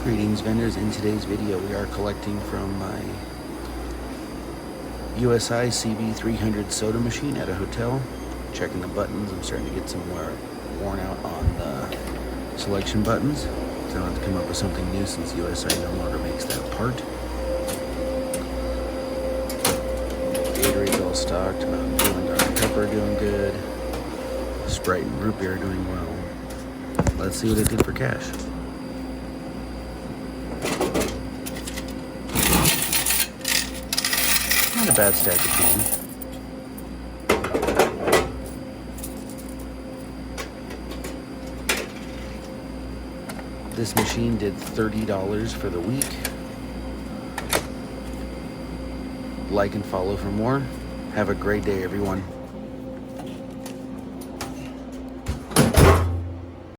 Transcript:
Greetings vendors, in today's video we are collecting from my USI CB300 soda machine at a hotel. Checking the buttons. I'm starting to get some more worn out on the selection buttons, so I'll have to come up with something new since USI no longer makes that part. Gatorade's all stocked, Mountain Dew and Dr. Pepper doing good, Sprite and root beer doing well. Let's see what it did for cash. Not a bad stack of change. This machine did $30 for the week. Like and follow for more. Have a great day, everyone.